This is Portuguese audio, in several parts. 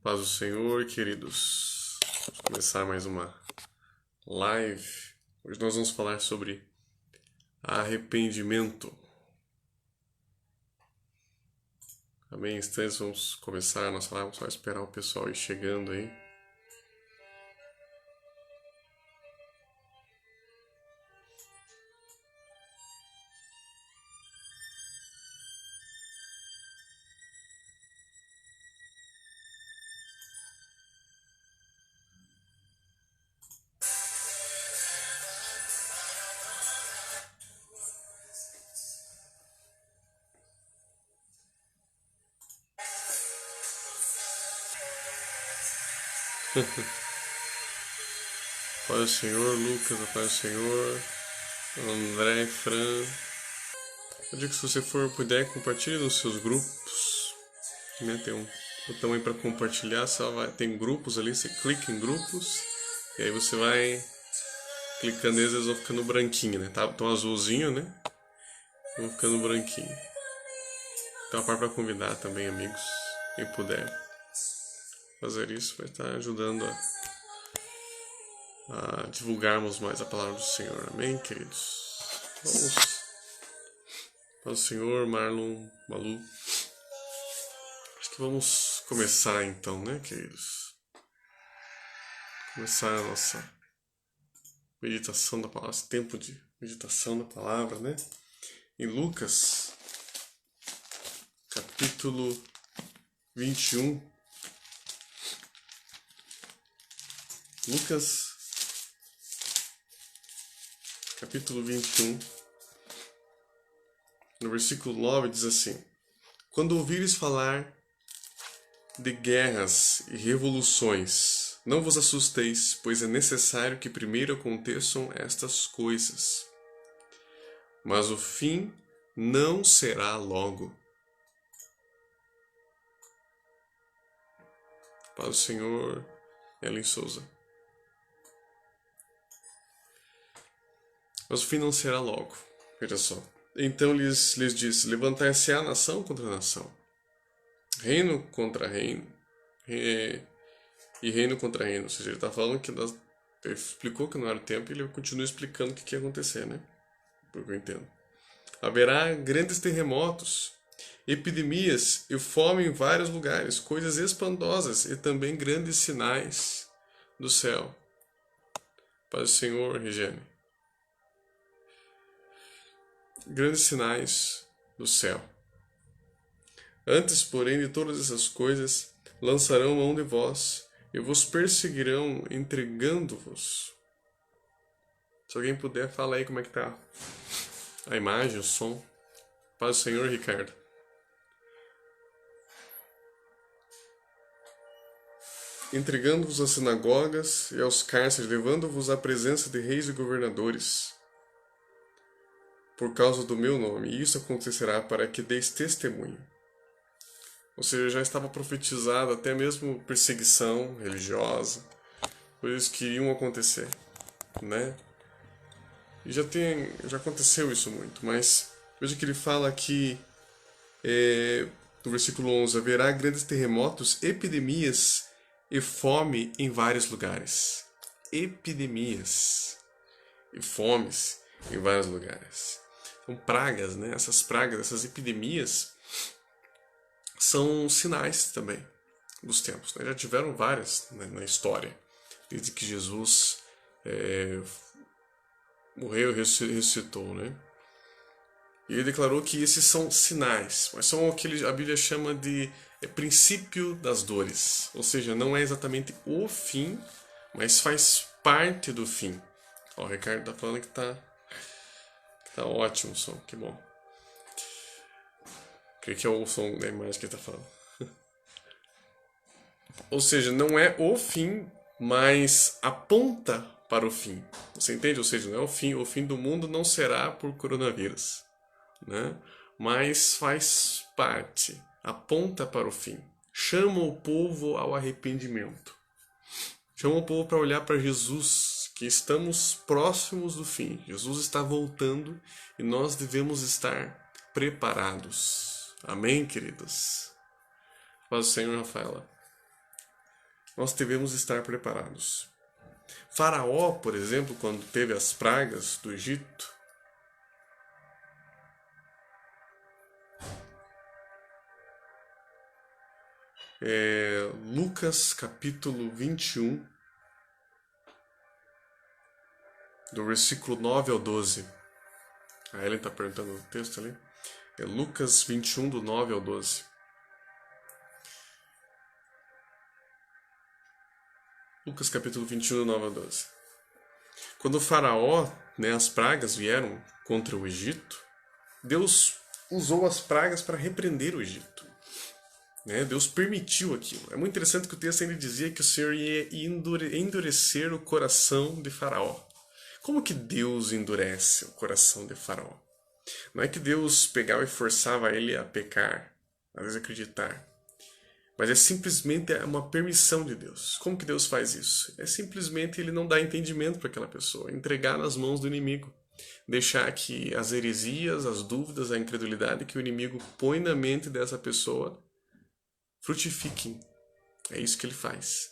Paz do Senhor, queridos. Vamos começar mais uma live. Hoje nós vamos falar sobre arrependimento. Amém? Instantes, vamos começar a nossa live. Vamos só esperar o pessoal ir chegando aí. Paz do Senhor, Lucas, a paz do Senhor, André, Fran. Eu digo que se você puder, compartilhe nos seus grupos. Né? Tem um botão aí para compartilhar, tem grupos ali, você clica em grupos e aí você vai clicando neles, eles vão ficando branquinho, né? Tão azulzinho, né? Vão ficando branquinho. Então a parte para convidar também, amigos, quem puder fazer isso vai estar ajudando a divulgarmos mais a palavra do Senhor. Amém, queridos? Vamos. Paz do Senhor, Marlon, Malu. Acho que vamos começar então, né, queridos? Começar a nossa meditação da palavra, esse tempo de meditação da palavra, né? Em Lucas, capítulo 21. Lucas, capítulo 21, no versículo 9 diz assim: Quando ouvires falar de guerras e revoluções, não vos assusteis, pois é necessário que primeiro aconteçam estas coisas. Mas o fim não será logo. Paz do Senhor, Ellen Souza. Mas o fim não será logo. Veja só. Então lhes disse: levantar-se-á nação contra nação, reino contra reino, e reino contra reino. Ou seja, ele está falando que ele explicou que não era o tempo e ele continua explicando o que ia acontecer, né? Por que eu entendo. Haverá grandes terremotos, epidemias e fome em vários lugares, coisas espantosas e também grandes sinais do céu. Paz do Senhor, Regiane. Grandes sinais do céu. Antes, porém, de todas essas coisas, lançarão mão de vós e vos perseguirão, entregando-vos. Se alguém puder, fala aí como é que tá a imagem, o som. Paz do Senhor, Ricardo. Entregando-vos às sinagogas e aos cárceres, levando-vos à presença de reis e governadores, por causa do meu nome, e isso acontecerá para que deis testemunho. Ou seja, já estava profetizado até mesmo perseguição religiosa, coisas que iriam acontecer, né? E já aconteceu isso muito, mas veja que ele fala aqui no versículo 11: haverá grandes terremotos, epidemias e fome em vários lugares. Epidemias e fomes em vários lugares. São pragas, né? Essas pragas, essas epidemias são sinais também dos tempos, né? Já tiveram várias, né, na história, desde que Jesus morreu e ressuscitou, né? E ele declarou que esses são sinais, mas são o que a Bíblia chama de princípio das dores. Ou seja, não é exatamente o fim, mas faz parte do fim. Ó, o Ricardo tá falando que tá ótimo o som, que bom. Creio que é o som da imagem que ele tá falando. Ou seja, não é o fim, mas aponta para o fim. Você entende? Ou seja, não é o fim do mundo não será por coronavírus, né? Mas faz parte, aponta para o fim. Chama o povo ao arrependimento. Chama o povo para olhar para Jesus, que estamos próximos do fim. Jesus está voltando e nós devemos estar preparados. Amém, queridos? Paz do Senhor, Rafaela. nós devemos estar preparados. Faraó, por exemplo, quando teve as pragas do Egito, Lucas capítulo 21, do versículo 9 ao 12. A Ellen está perguntando o texto ali. É Lucas 21, do 9 ao 12. Lucas capítulo 21, do 9 ao 12. Quando o faraó, as pragas vieram contra o Egito, Deus usou as pragas para repreender o Egito. Deus permitiu aquilo. É muito interessante que o texto ainda dizia que o Senhor ia endurecer o coração de Faraó. Como que Deus endurece o coração de Faraó? Não é que Deus pegava e forçava ele a pecar, a desacreditar. Mas é simplesmente uma permissão de Deus. Como que Deus faz isso? É simplesmente ele não dar entendimento para aquela pessoa, entregar nas mãos do inimigo. Deixar que as heresias, as dúvidas, a incredulidade que o inimigo põe na mente dessa pessoa frutifiquem. É isso que ele faz.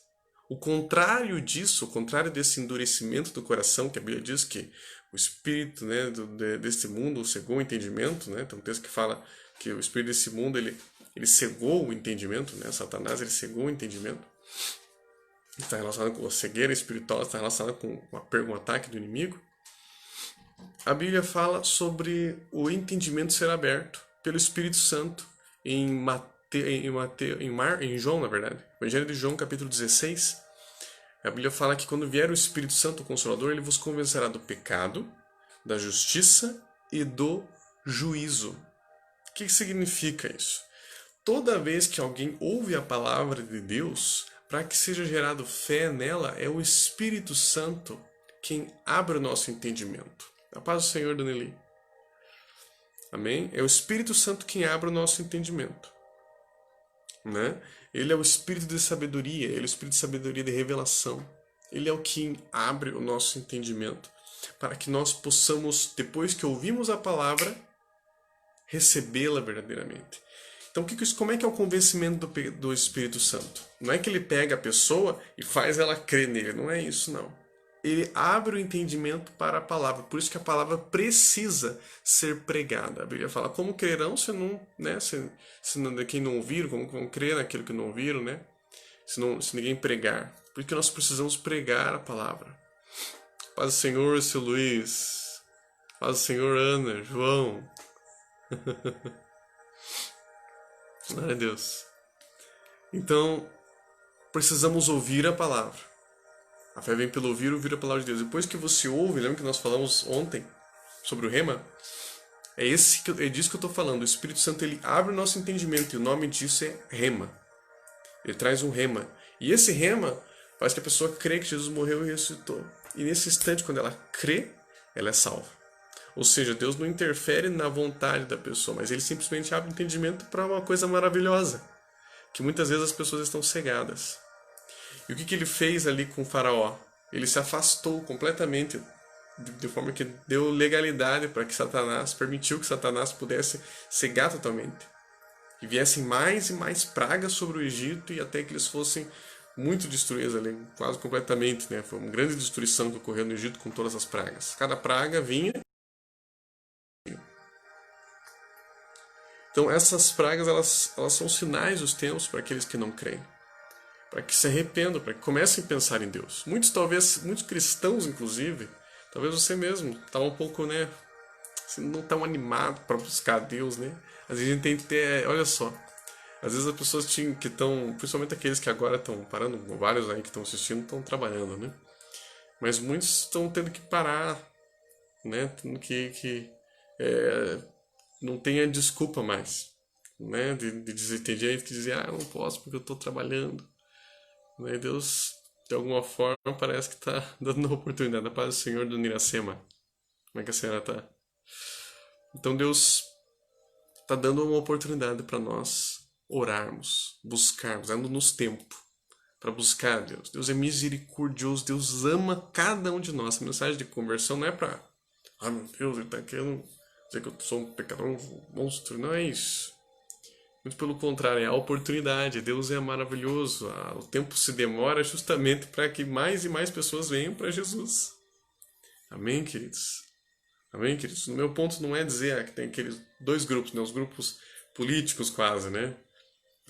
O contrário disso, o contrário desse endurecimento do coração, que a Bíblia diz que o espírito desse mundo cegou o entendimento, tem um texto que fala que o espírito desse mundo ele cegou o entendimento, Satanás ele cegou o entendimento. Está relacionado com a cegueira espiritual, está relacionado com o ataque do inimigo. A Bíblia fala sobre o entendimento ser aberto pelo Espírito Santo em João, na verdade, Evangelho de João, capítulo 16, a Bíblia fala que quando vier o Espírito Santo, o Consolador, ele vos convencerá do pecado, da justiça e do juízo. O que significa isso? Toda vez que alguém ouve a palavra de Deus, para que seja gerado fé nela, é o Espírito Santo quem abre o nosso entendimento. A paz do Senhor, Danieli. Amém? É o Espírito Santo quem abre o nosso entendimento. Ele é o espírito de sabedoria, ele é o espírito de sabedoria de revelação. Ele é o que abre o nosso entendimento para que nós possamos, depois que ouvimos a palavra, recebê-la verdadeiramente. Então, como é que é o convencimento do Espírito Santo? Não é que ele pega a pessoa e faz ela crer nele, não é isso não. Ele abre o entendimento para a palavra. Por isso que a palavra precisa ser pregada. A Bíblia fala, como crerão se não, se quem não ouviram, como vão crer naquilo que não ouviram, se ninguém pregar. Por isso que nós precisamos pregar a palavra. Paz do Senhor, seu Luiz. Paz do Senhor, Ana, João. Glória a Deus. Então, precisamos ouvir a palavra. A fé vem pelo ouvir a palavra de Deus. Depois que você ouve, lembra que nós falamos ontem sobre o rema? É disso que eu estou falando. O Espírito Santo ele abre o nosso entendimento e o nome disso é rema. Ele traz um rema. E esse rema faz que a pessoa crê que Jesus morreu e ressuscitou. E nesse instante, quando ela crê, ela é salva. Ou seja, Deus não interfere na vontade da pessoa, mas ele simplesmente abre o entendimento para uma coisa maravilhosa, que muitas vezes as pessoas estão cegadas. E o que ele fez ali com o faraó? Ele se afastou completamente, de forma que deu legalidade para que Satanás, permitiu que Satanás pudesse cegar totalmente. E viessem mais e mais pragas sobre o Egito e até que eles fossem muito destruídos ali, quase completamente. Foi uma grande destruição que ocorreu no Egito com todas as pragas. Cada praga vinha. Então essas pragas elas são sinais dos tempos para aqueles que não creem. Para que se arrependam, para que comecem a pensar em Deus. Muitos cristãos, inclusive, talvez você mesmo, está um pouco, não tão animado para buscar Deus, Às vezes a gente tem que ter, olha só, às vezes as pessoas que estão, principalmente aqueles que agora estão parando, vários aí que estão assistindo estão trabalhando, Mas muitos estão tendo que parar, Tendo que não tenha desculpa mais, de dizer, tem gente que diz, eu não posso porque eu estou trabalhando. Deus, de alguma forma, parece que está dando uma oportunidade. A paz do Senhor do Iracema. Como é que a senhora está? Então Deus está dando uma oportunidade para nós orarmos, buscarmos, dando-nos tempo para buscar a Deus. Deus é misericordioso, Deus ama cada um de nós. A mensagem de conversão não é para, meu Deus, ele está querendo dizer que eu sou um pecador, um monstro. Não é isso. Muito pelo contrário, é a oportunidade. Deus é maravilhoso. O tempo se demora justamente para que mais e mais pessoas venham para Jesus. Amém, queridos? Amém, queridos? O meu ponto não é dizer que tem aqueles dois grupos, né? Os grupos políticos quase, né?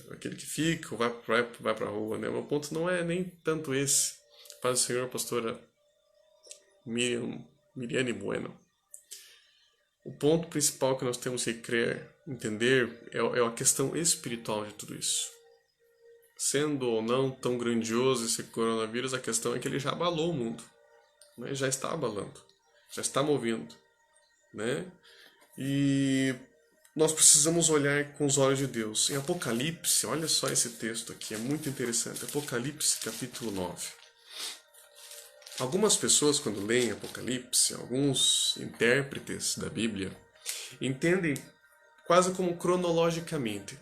Aquele que fica, vai para a rua, né? O meu ponto não é nem tanto esse. Paz do Senhor, pastora Miriane Bueno. O ponto principal que nós temos que crer, entender, é a questão espiritual de tudo isso. Sendo ou não tão grandioso esse coronavírus, a questão é que ele já abalou o mundo. Né? Já está abalando, já está movendo. Né? E nós precisamos olhar com os olhos de Deus. Em Apocalipse, olha só esse texto aqui, é muito interessante. Apocalipse, capítulo 9. Algumas pessoas, quando leem Apocalipse, alguns intérpretes da Bíblia, entendem quase como cronologicamente.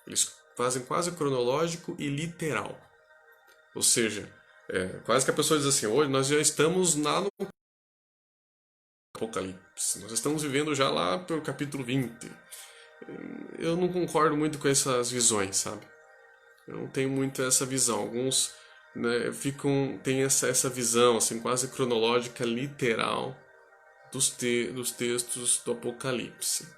Eles fazem quase cronológico e literal. Ou seja, quase que a pessoa diz assim, hoje nós já estamos lá no Apocalipse, nós estamos vivendo já lá pelo capítulo 20. Eu não concordo muito com essas visões, sabe? Eu não tenho muito essa visão. Alguns, né, têm essa visão assim, quase cronológica, literal dos textos do Apocalipse.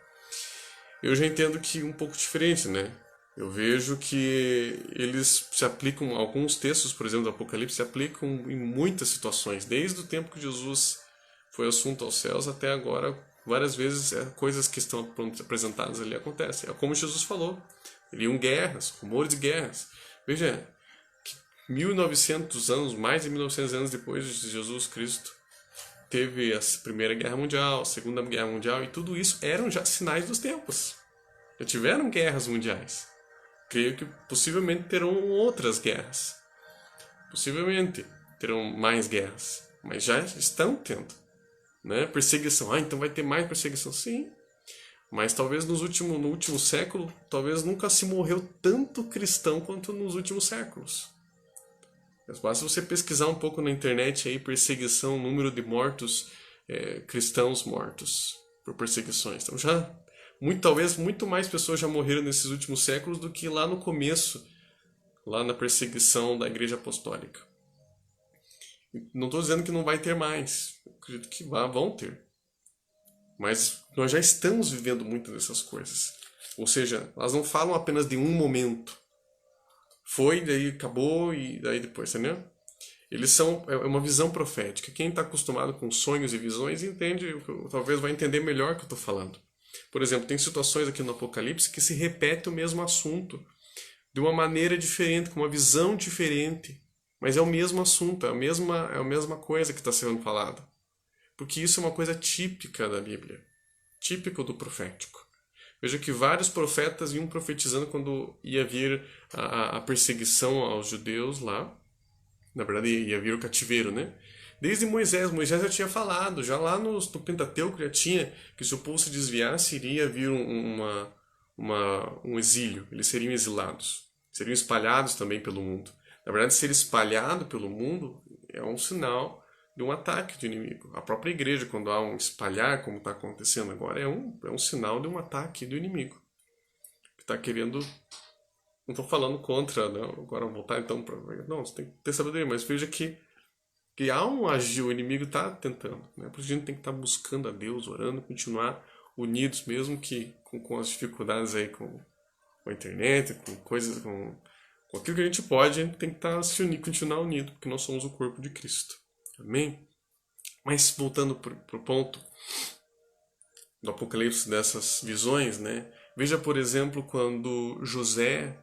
Eu já entendo que um pouco diferente, né? Eu vejo que eles se aplicam, alguns textos, por exemplo, do Apocalipse, se aplicam em muitas situações, desde o tempo que Jesus foi assunto aos céus até agora. Várias vezes coisas que estão apresentadas ali acontecem. É como Jesus falou, iriam guerras, rumores de guerras. Veja, que 1900 anos, mais de 1900 anos depois de Jesus Cristo, teve a Primeira Guerra Mundial, a Segunda Guerra Mundial, e tudo isso eram já sinais dos tempos. Já tiveram guerras mundiais. Creio que possivelmente terão outras guerras. Possivelmente terão mais guerras. Mas já estão tendo. Né? Perseguição. Então vai ter mais perseguição? Sim. Mas talvez no último século, talvez nunca se morreu tanto cristão quanto nos últimos séculos. Basta você pesquisar um pouco na internet aí, perseguição, número de mortos, cristãos mortos por perseguições. Então talvez muito mais pessoas já morreram nesses últimos séculos do que lá no começo, lá na perseguição da Igreja Apostólica. Não estou dizendo que não vai ter mais, eu acredito que vão ter. Mas nós já estamos vivendo muitas dessas coisas. Ou seja, elas não falam apenas de um momento. Foi, daí acabou e daí depois, entendeu? Eles são uma visão profética. Quem está acostumado com sonhos e visões entende, talvez vai entender melhor o que eu estou falando. Por exemplo, tem situações aqui no Apocalipse que se repete o mesmo assunto de uma maneira diferente, com uma visão diferente, mas é o mesmo assunto, é a mesma coisa que está sendo falada. Porque isso é uma coisa típica da Bíblia, típico do profético. Veja que vários profetas iam profetizando quando ia vir a perseguição aos judeus lá. Na verdade, ia vir o cativeiro, né? Desde Moisés já tinha falado, já lá no Pentateuco já tinha que se o povo se desviasse, iria vir um exílio, eles seriam exilados, seriam espalhados também pelo mundo. Na verdade, ser espalhado pelo mundo é um sinal de um ataque do inimigo. A própria igreja, quando há um espalhar, como está acontecendo agora, é um sinal de um ataque do inimigo. Que está querendo... Não estou falando contra, não. Agora voltar então para... Não, você tem que ter sabedoria, mas veja que há um agir, o inimigo está tentando. Né? Por isso a gente tem que estar buscando a Deus, orando, continuar unidos, mesmo que com as dificuldades aí com a internet, com coisas, com aquilo que a gente pode, a gente tem que estar se unir, continuar unido, porque nós somos o corpo de Cristo. Amém? Mas voltando para o ponto do Apocalipse, dessas visões, né? Veja, por exemplo, quando José,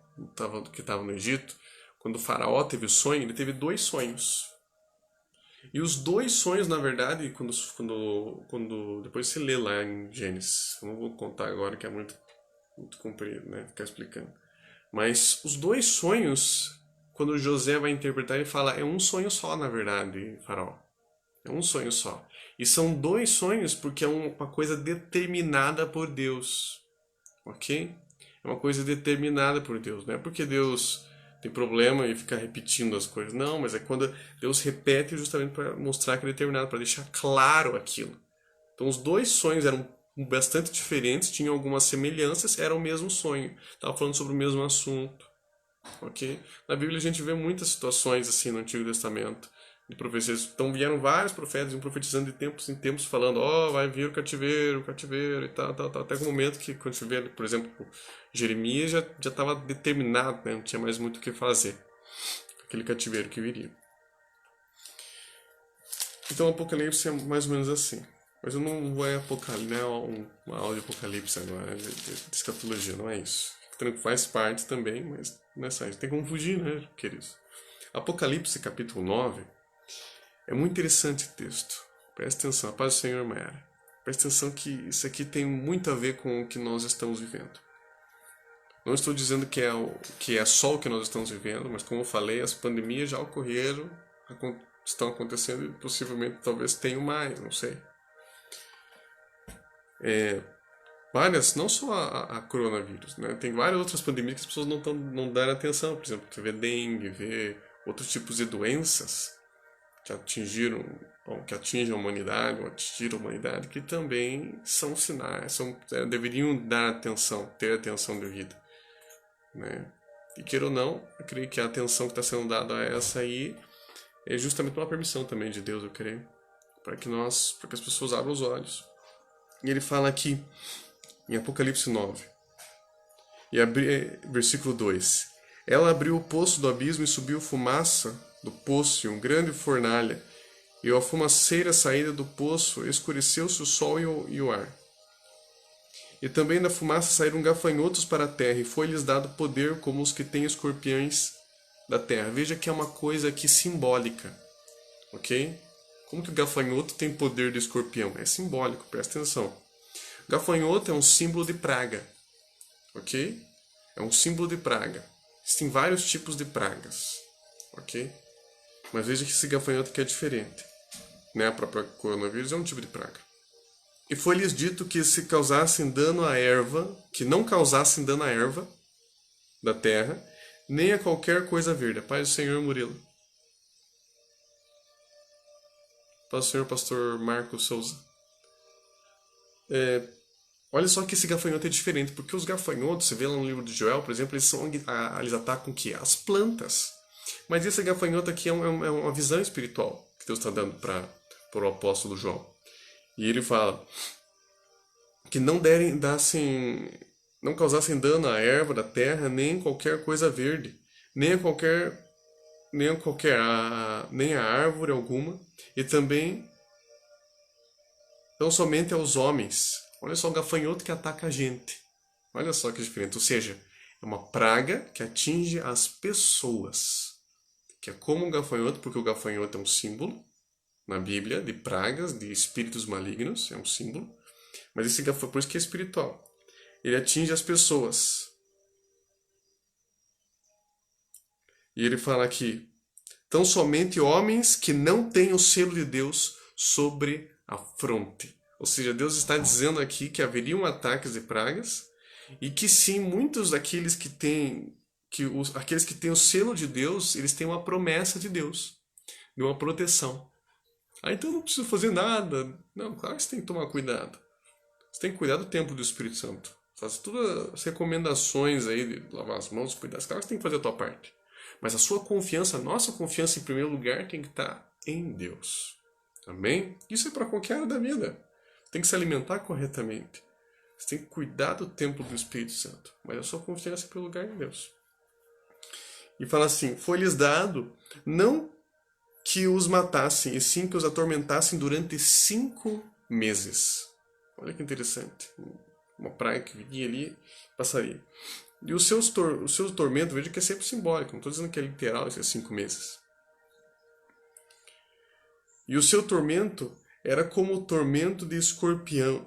que estava no Egito, quando o faraó teve o sonho, ele teve 2 sonhos. E os 2 sonhos, na verdade, quando depois se lê lá em Gênesis, eu não vou contar agora que é muito comprido, né? Ficar explicando. Mas os 2 sonhos, quando José vai interpretar, ele fala, é um sonho só, na verdade, faraó. É um sonho só. E são 2 sonhos porque é uma coisa determinada por Deus. Ok? É uma coisa determinada por Deus. Não é porque Deus tem problema e fica repetindo as coisas. Não, mas é quando Deus repete justamente para mostrar que é determinado, para deixar claro aquilo. Então os 2 sonhos eram bastante diferentes, tinham algumas semelhanças, era o mesmo sonho. Estava falando sobre o mesmo assunto. Ok? Na Bíblia a gente vê muitas situações assim no Antigo Testamento de profecias. Então vieram vários profetas profetizando de tempos em tempos, falando, vai vir o cativeiro e tal, tal, tal. Até o momento que, quando tiver, por exemplo, Jeremias já estava determinado, né? Não tinha mais muito o que fazer. Aquele cativeiro que viria. Então o Apocalipse é mais ou menos assim. Mas eu não vou Apocalipse, não é uma aula de Apocalipse agora, de escatologia, não é isso. Faz parte também, mas não é só isso. Tem como fugir, né, queridos? Apocalipse capítulo 9 é muito interessante o texto. Presta atenção, a paz do Senhor, Mayara. Presta atenção que isso aqui tem muito a ver com o que nós estamos vivendo. Não estou dizendo que é só o que nós estamos vivendo, mas como eu falei, as pandemias já ocorreram, estão acontecendo e possivelmente talvez tenham mais, não sei. Várias, não só a coronavírus, né? Tem várias outras pandemias que as pessoas não dão atenção. Por exemplo, você vê dengue, vê outros tipos de doenças que atingem a humanidade, ou atingiram a humanidade, que também são sinais, deveriam dar atenção, ter atenção devida, né? E queira ou não, eu creio que a atenção que está sendo dada a essa aí é justamente uma permissão também de Deus, eu creio, para que as pessoas abram os olhos. E ele fala aqui, em Apocalipse 9, versículo 2: Ela abriu o poço do abismo e subiu fumaça do poço e um grande fornalha, e a fumaceira saída do poço escureceu-se o sol e o ar. E também da fumaça saíram gafanhotos para a terra, e foi-lhes dado poder como os que têm escorpiões da terra. Veja que é uma coisa aqui simbólica, ok? Como que o gafanhoto tem poder de escorpião? É simbólico, presta atenção. Gafanhoto é um símbolo de praga, ok? É um símbolo de praga. Existem vários tipos de pragas, ok? Mas veja que esse gafanhoto aqui é diferente, né? A própria coronavírus é um tipo de praga. E foi-lhes dito que se causassem dano à erva, que não causassem dano à erva da terra, nem a qualquer coisa verde. A paz do Senhor, Murilo. Paz do Senhor, pastor Marcos Souza. Olha só que esse gafanhoto é diferente, porque os gafanhotos, você vê lá no livro de Joel, por exemplo, eles atacam o quê? As plantas. Mas esse gafanhoto aqui é uma visão espiritual que Deus está dando para o apóstolo João. E ele fala que não causassem dano à erva da terra, nem qualquer coisa verde, nem a árvore alguma, e também não somente aos homens. Olha só o gafanhoto que ataca a gente. Olha só que diferente. Ou seja, é uma praga que atinge as pessoas. Que é como um gafanhoto, porque o gafanhoto é um símbolo na Bíblia de pragas, de espíritos malignos, é um símbolo. Mas esse gafanhoto, por isso que é espiritual. Ele atinge as pessoas. E ele fala aqui: tão somente homens que não têm o selo de Deus sobre a fronte. Ou seja, Deus está dizendo aqui que haveriam ataques e pragas, e que sim, muitos daqueles aqueles que têm o selo de Deus, eles têm uma promessa de Deus, de uma proteção. Então não precisa fazer nada. Não, claro que você tem que tomar cuidado. Você tem que cuidar do templo do Espírito Santo. Faz todas as recomendações aí de lavar as mãos, cuidar. Claro que você tem que fazer a tua parte. Mas a sua confiança, a nossa confiança em primeiro lugar tem que estar em Deus. Amém? Isso é para qualquer área da vida. Tem que se alimentar corretamente. Você tem que cuidar do templo do Espírito Santo. Mas a sua confiança é pelo lugar em Deus. E fala assim: foi-lhes dado não que os matassem, e sim que os atormentassem durante 5 meses. Olha que interessante. Uma praga que vinha ali, passaria. E o seu tormento, veja que é sempre simbólico. Não estou dizendo que é literal esses 5 meses. E o seu tormento era como o tormento de escorpião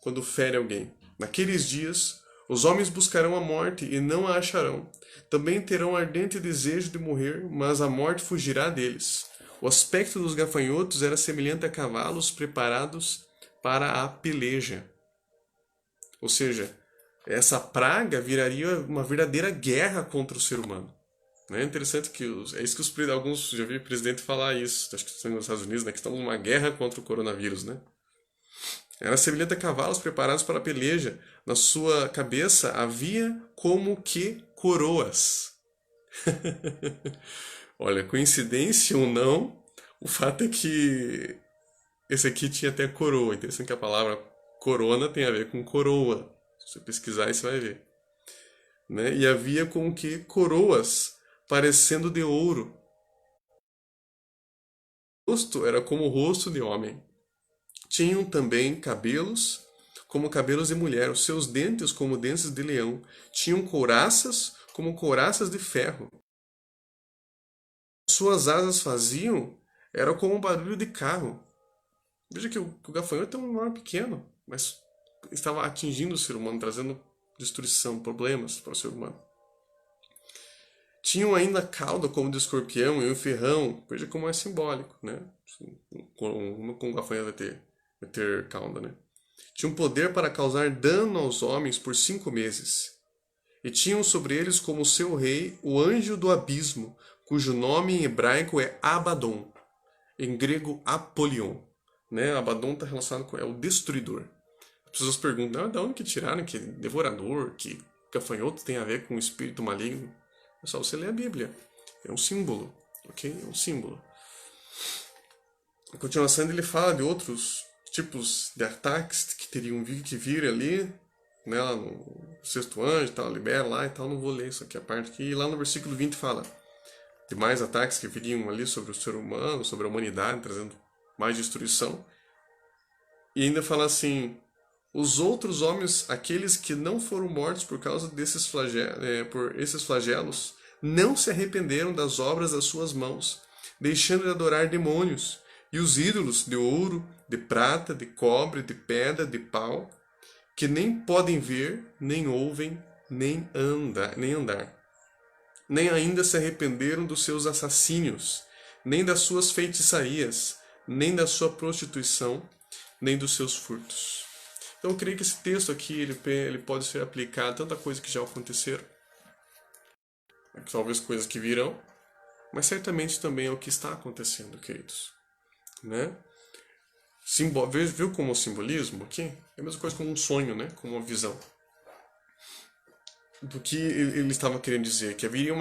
quando fere alguém. Naqueles dias, os homens buscarão a morte e não a acharão. Também terão ardente desejo de morrer, mas a morte fugirá deles. O aspecto dos gafanhotos era semelhante a cavalos preparados para a peleja. Ou seja, essa praga viraria uma verdadeira guerra contra o ser humano. É interessante que é isso que alguns já vi o presidente falar isso, acho que estão nos Estados Unidos, né, que estamos numa guerra contra o coronavírus, né? Era semelhante a cavalos preparados para a peleja. Na sua cabeça havia como que coroas. Olha, coincidência ou não, o fato é que esse aqui tinha até coroa. Interessante que a palavra corona tem a ver com coroa. Se você pesquisar, aí você vai ver. Né? E havia como que coroas parecendo de ouro. O rosto era como o rosto de homem. Tinham também cabelos como cabelos de mulher, os seus dentes como dentes de leão. Tinham couraças como couraças de ferro. Suas asas faziam era como um barulho de carro. Veja que o gafanhoto é um animal pequeno, mas estava atingindo o ser humano, trazendo destruição, problemas para o ser humano. Tinham ainda cauda como de escorpião e um ferrão. Veja como é simbólico, né? Com o gafanhoto vai ter cauda, né? Tinham poder para causar dano aos homens por 5 meses. E tinham sobre eles como seu rei o anjo do abismo, cujo nome em hebraico é Abaddon, em grego Apolion. Né? Abaddon está relacionado com o destruidor. As pessoas perguntam, de onde que tiraram que devorador, que gafanhoto tem a ver com o espírito maligno? É só você ler a Bíblia. É um símbolo, ok? É um símbolo. A continuação ele fala de outros tipos de ataques que teriam que vir ali, né, lá no sexto anjo, tal, libera lá e tal, não vou ler isso aqui a parte aqui. E lá no versículo 20 fala de mais ataques que viriam ali sobre o ser humano, sobre a humanidade, trazendo mais destruição. E ainda fala assim, os outros homens, aqueles que não foram mortos por causa desses por esses flagelos, não se arrependeram das obras das suas mãos, deixando de adorar demônios e os ídolos de ouro, de prata, de cobre, de pedra, de pau, que nem podem ver, nem ouvem, nem andar. Nem ainda se arrependeram dos seus assassínios, nem das suas feitiçarias, nem da sua prostituição, nem dos seus furtos. Então eu creio que esse texto aqui ele pode ser aplicado a tanta coisa que já aconteceram, talvez coisas que virão, mas certamente também é o que está acontecendo, queridos. Né? Viu como o simbolismo aqui? É a mesma coisa como um sonho, né? Como uma visão. Do que ele estava querendo dizer, que haveria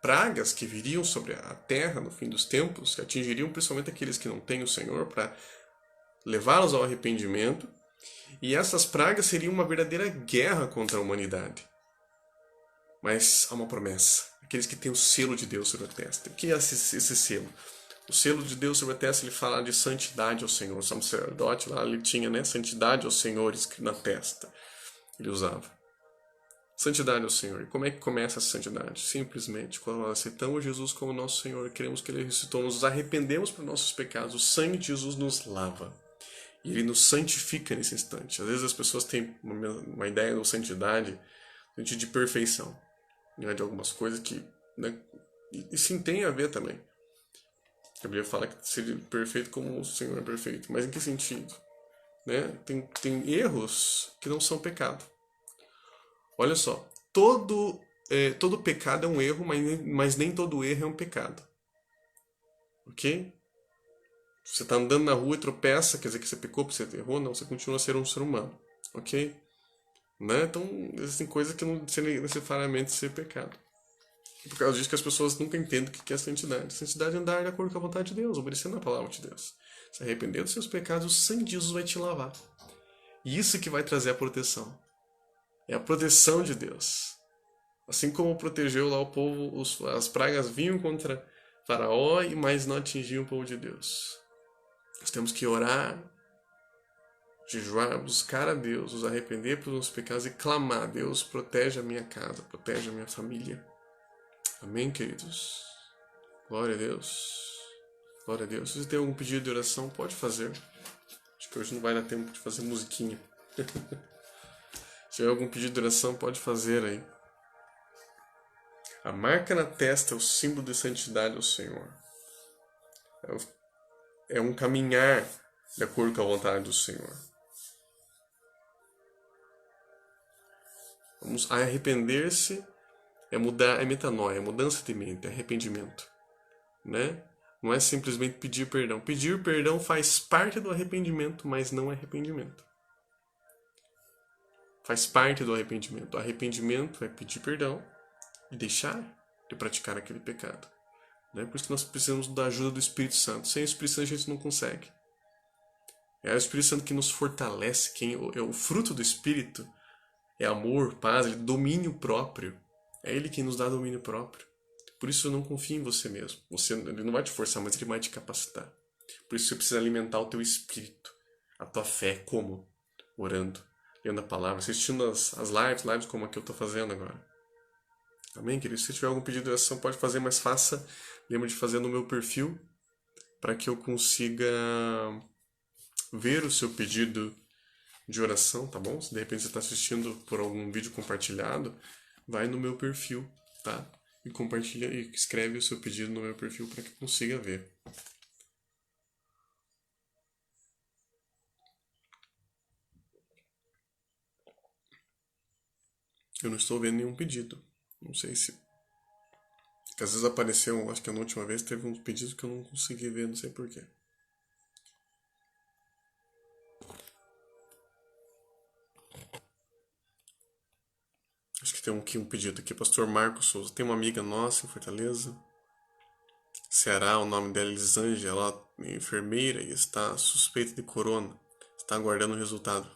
pragas que viriam sobre a terra no fim dos tempos, que atingiriam principalmente aqueles que não têm o Senhor, para levá-los ao arrependimento, e essas pragas seriam uma verdadeira guerra contra a humanidade. Mas há uma promessa, aqueles que têm o selo de Deus sobre a testa. O que é esse selo? O selo de Deus sobre a testa, ele fala de santidade ao Senhor. O sacerdote lá, ele tinha, né, santidade ao Senhor escrito na testa. Ele usava. Santidade ao Senhor. E como é que começa a santidade? Simplesmente quando nós aceitamos Jesus como nosso Senhor e queremos que Ele ressuscitou, nos arrependemos por nossos pecados, o sangue de Jesus nos lava. E Ele nos santifica nesse instante. Às vezes as pessoas têm uma ideia de santidade, no sentido de perfeição, né, de algumas coisas que, né, e sim tem a ver também. A Bíblia fala que seria perfeito como o Senhor é perfeito. Mas em que sentido? Né? Tem erros que não são pecado. Olha só, todo pecado é um erro, mas nem todo erro é um pecado. Ok? Você está andando na rua e tropeça, quer dizer que você pecou porque você errou? Não, você continua a ser um ser humano. Ok? Né? Então, existem coisas que não necessariamente ser pecado. Por causa disso que as pessoas nunca entendem o que é santidade. Santidade é andar de acordo com a vontade de Deus, obedecendo a palavra de Deus. Se arrepender dos seus pecados, o sangue de Jesus vai te lavar. E isso que vai trazer a proteção. É a proteção de Deus. Assim como protegeu lá o povo, as pragas vinham contra Faraó, mas não atingiam o povo de Deus. Nós temos que orar, jejuar, buscar a Deus, nos arrepender pelos nossos pecados e clamar: Deus, protege a minha casa, protege a minha família. Amém, queridos? Glória a Deus. Glória a Deus. Se você tem algum pedido de oração, pode fazer. Acho que hoje não vai dar tempo de fazer musiquinha. Se tiver algum pedido de oração, pode fazer aí. A marca na testa é o símbolo de santidade ao Senhor. É um caminhar de acordo com a vontade do Senhor. Vamos arrepender-se, é mudar, é metanoia, é mudança de mente, é arrependimento. Né? Não é simplesmente pedir perdão. Pedir perdão faz parte do arrependimento, mas não é arrependimento. Faz parte do arrependimento. O arrependimento é pedir perdão e deixar de praticar aquele pecado. Né? Por isso que nós precisamos da ajuda do Espírito Santo. Sem o Espírito Santo a gente não consegue. É o Espírito Santo que nos fortalece. O fruto do Espírito é amor, paz, domínio próprio. É Ele quem nos dá domínio próprio. Por isso não confie em você mesmo. Ele não vai te forçar, mas Ele vai te capacitar. Por isso você precisa alimentar o teu espírito, a tua fé. Como? Orando, lendo a palavra, assistindo as lives como a que eu estou fazendo agora. Amém, querido? Se tiver algum pedido de oração, pode fazer, mas faça. Lembra de fazer no meu perfil, para que eu consiga ver o seu pedido de oração, tá bom? Se de repente você está assistindo por algum vídeo compartilhado, vai no meu perfil, tá? E compartilha e escreve o seu pedido no meu perfil para que eu consiga ver. Eu não estou vendo nenhum pedido. Não sei se... Porque às vezes apareceu, acho que na última vez teve uns pedidos que eu não consegui ver, não sei porquê. Acho que tem um pedido aqui, Pastor Marcos Souza. Tem uma amiga nossa em Fortaleza, Ceará, o nome dela é Elisângela, ela é enfermeira e está suspeita de corona. Está aguardando o resultado.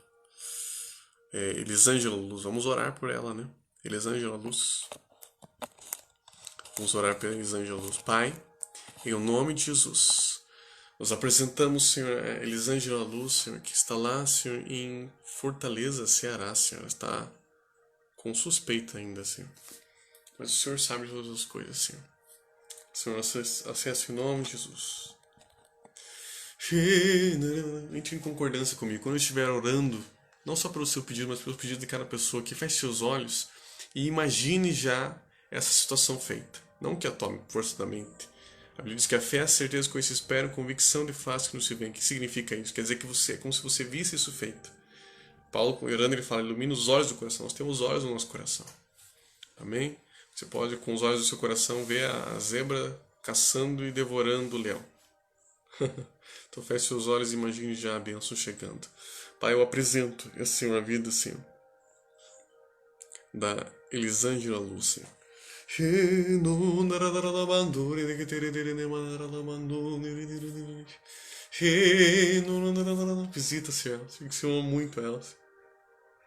Elisângela Luz, vamos orar por ela, né? Elisângela Luz. Vamos orar pela Elisângela Luz. Pai, em nome de Jesus, nós apresentamos, Senhor, Elisângela Luz, Senhor, que está lá, Senhor, em Fortaleza, Ceará, Senhor. Está com suspeita ainda, Senhor. Mas o Senhor sabe de todas as coisas, Senhor. Senhor, acesse em nome de Jesus. Entre em concordância comigo. Quando eu estiver orando, não só pelo seu pedido, mas pelo pedido de cada pessoa, que feche seus olhos e imagine já essa situação feita. Não que a tome por força da mente. A Bíblia diz que a fé é a certeza que se espera, convicção de fato que não se vê. O que significa isso? Quer dizer que é como se você visse isso feito. Paulo, orando, ele fala, ilumina os olhos do coração. Nós temos olhos no nosso coração. Amém? Você pode, com os olhos do seu coração, ver a zebra caçando e devorando o leão. Então feche seus olhos e imagine já a bênção chegando. Pai, eu apresento, Senhor, a vida, Senhor, da Elisângela Lúcia. Visita, Senhor, que o Senhor ama muito elas.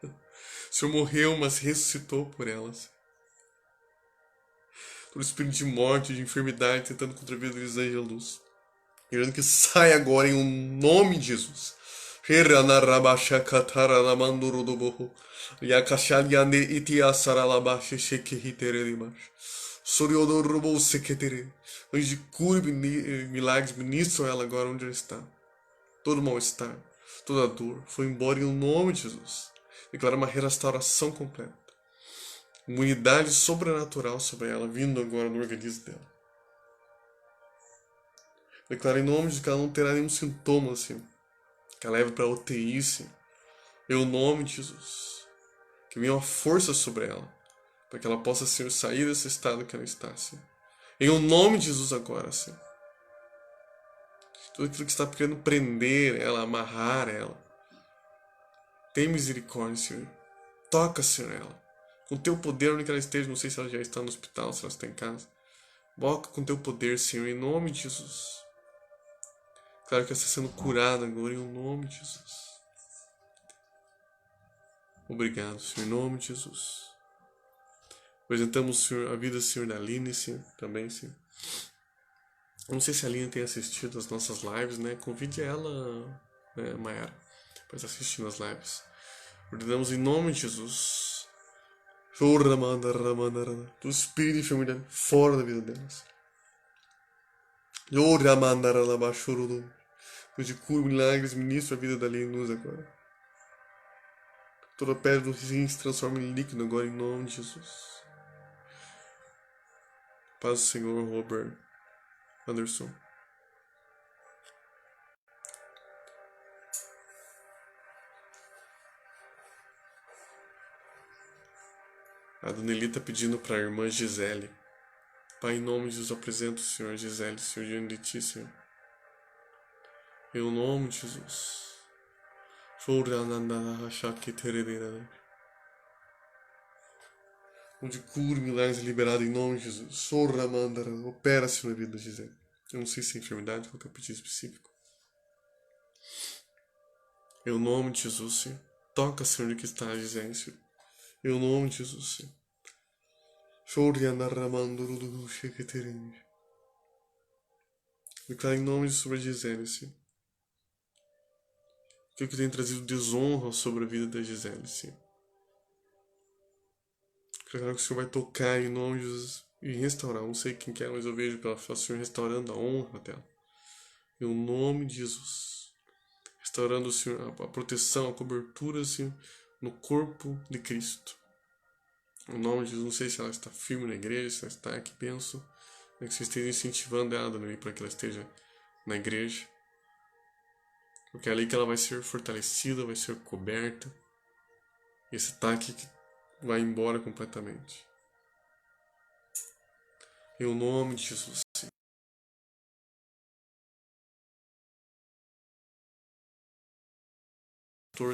O Senhor morreu, mas ressuscitou por elas. Todo espírito de morte, de enfermidade, tentando contra a vida da Elisângela Lúcia. Querendo que saia agora em um nome de Jesus. Anjo de cura e milagres, ministram ela agora onde ela está. Todo mal-estar, toda dor foi embora em um nome de Jesus. Declara uma restauração completa. Imunidade sobrenatural sobre ela, vindo agora no organismo dela. Declara em nome de que ela não terá nenhum sintoma, assim. Que ela leve para a UTI, Senhor. Em nome de Jesus. Que venha uma força sobre ela. Para que ela possa, Senhor, sair desse estado que ela está, Senhor. Em nome de Jesus agora, Senhor. Tudo aquilo que está querendo prender ela, amarrar ela. Tem misericórdia, Senhor. Toca, Senhor, ela. Com teu poder, onde ela esteja, não sei se ela já está no hospital, se ela está em casa. Boca com teu poder, Senhor, em nome de Jesus. Claro que ela está sendo curada agora, em nome de Jesus. Obrigado, Senhor, em nome de Jesus. Apresentamos, Senhor, a vida, Senhor, da Aline, Senhor, também, Senhor. Não sei se a Aline tem assistido as nossas lives, né? Convide ela, né, Mayara, para estar assistindo as lives. Ordenamos em nome de Jesus. Do espírito de enfermidade fora da vida delas. De cura, milagres, ministra a vida da Aline Luz agora. Toda pedra do rim se transforma em líquido agora em nome de Jesus. Paz do Senhor, Robert Anderson. A Dona Eli tá pedindo para a irmã Gisele Pai, em nome de Jesus, apresento o Senhor Gisele, Senhor, diante de Ti, Senhor. Em nome de Jesus. Onde cura, milagres liberado em nome de Jesus. Opera-se na vida da Gisele. Eu não sei se é enfermidade, qualquer pedido específico. Em nome de Jesus, Senhor. Toca, Senhor, onde que está a Gisele, Senhor. Em nome de Jesus, Senhor. Declara em nome de sobre a Gisele, Senhor. Aquilo que tem trazido desonra sobre a vida da Gisele, Senhor. Claro que o Senhor vai tocar em nome de Jesus e restaurar. Não sei quem quer, mas eu vejo pela fé o Senhor restaurando a honra dela. Em nome de Jesus. Restaurando, Senhor, a proteção, a cobertura, Senhor, no corpo de Cristo. Em nome de Jesus, não sei se ela está firme na igreja, se ela está aqui, penso. Que você esteja incentivando ela também para que ela esteja na igreja. Porque é ali que ela vai ser fortalecida, vai ser coberta. E esse ataque vai embora completamente. Em nome de Jesus.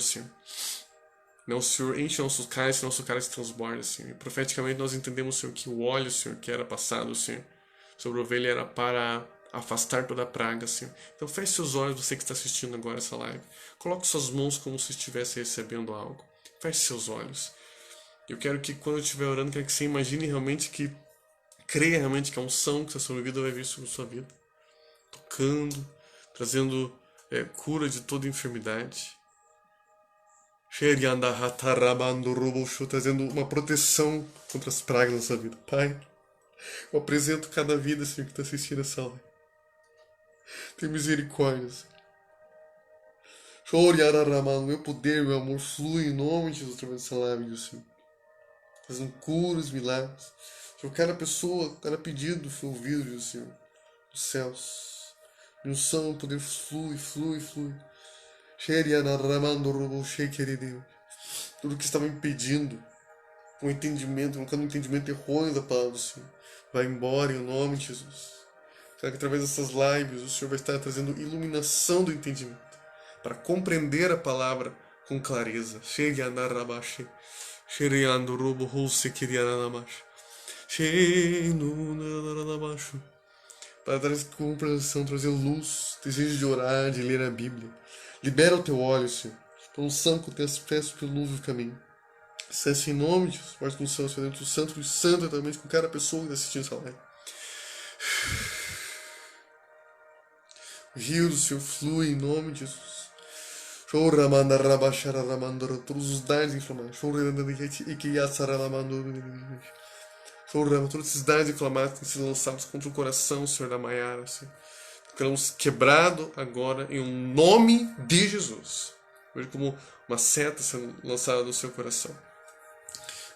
Senhor. Não, Senhor, enche nossos cálices, nosso cálice transborda, Senhor. E profeticamente nós entendemos, Senhor, que o óleo, Senhor, que era passado, Senhor, sobre a ovelha era para afastar toda a praga, Senhor. Então feche seus olhos, você que está assistindo agora essa live. Coloque suas mãos como se estivesse recebendo algo. Feche seus olhos. Eu quero que quando eu estiver orando, quero que você imagine realmente que, creia realmente que a unção que está sobre a vida vai vir sobre a sua vida. Tocando, trazendo cura de toda enfermidade. Trazendo uma proteção contra as pragas da sua vida. Pai, eu apresento cada vida, Senhor, que está assistindo essa live. Tem misericórdia, Senhor. Meu poder, meu amor, flui em nome de Jesus através dessa live, Senhor. Fazendo curas, milagres. Senhor, cada pessoa, cada pedido foi ouvido, Senhor, dos céus. Meu santo poder flui. Tudo que estava impedindo o entendimento, colocando um entendimento errôneo da palavra do Senhor, vai embora em nome de Jesus. Será que através dessas lives o Senhor vai estar trazendo iluminação do entendimento para compreender a palavra com clareza. Para trazer compreensão, trazer luz, desejo de orar, de ler a Bíblia. Libera o teu óleo, Senhor. Pelo sangue que eu peço pelo novo caminho. Acesse em nome de Jesus, morte com o céu, dentro do santo e santo, eternamente com cada pessoa que está assistindo essa live. O rio do Senhor flui em nome de Jesus. Todos os dados inflamados. Todos esses dados inflamados têm sido lançados contra o coração, Senhor, da Maiara, Senhor. Ficamos quebrado agora em um nome de Jesus. Veja como uma seta sendo lançada no seu coração.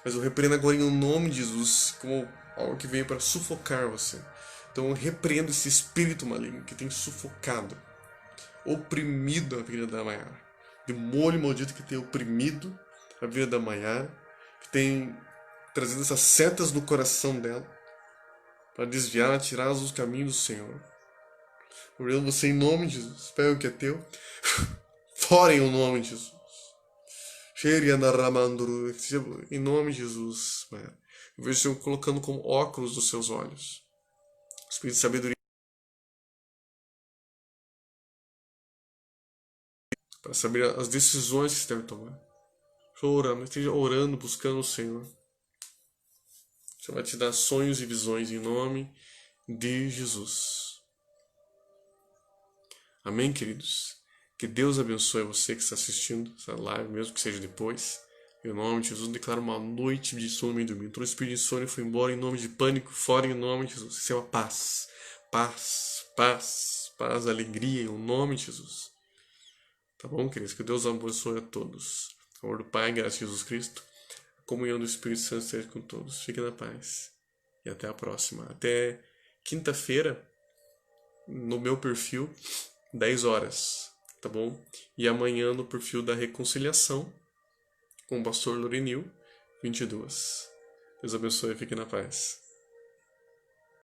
Mas eu repreendo agora em um nome de Jesus como algo que veio para sufocar você. Então eu repreendo esse espírito maligno que tem sufocado, oprimido a vida da Maiara. Demônio maldito que tem oprimido a vida da Maiara, que tem trazido essas setas no coração dela para desviar, tirá-las dos caminhos do Senhor. Orando você em nome de Jesus. Pega o que é teu. Fora em nome de Jesus. Em nome de Jesus. Eu vejo o Senhor colocando como óculos nos seus olhos. Espírito de sabedoria. Para saber as decisões que você deve tomar. Esteja orando, buscando o Senhor. O Senhor vai te dar sonhos e visões em nome de Jesus. Amém, queridos? Que Deus abençoe você que está assistindo essa live, mesmo que seja depois. Em nome de Jesus, declaro uma noite de sono e dormir. Todo espírito de sono foi embora em nome de pânico, fora em nome de Jesus. Isso é uma paz. Paz, alegria em nome de Jesus. Tá bom, queridos? Que Deus abençoe a todos. O amor do Pai, graças a Jesus Cristo. A comunhão do Espírito Santo esteja com todos. Fiquem na paz. E até a próxima. Até quinta-feira, no meu perfil, 10 horas. Tá bom? E amanhã no perfil da Reconciliação, com o pastor Lorenil, 22. Deus abençoe e fique na paz.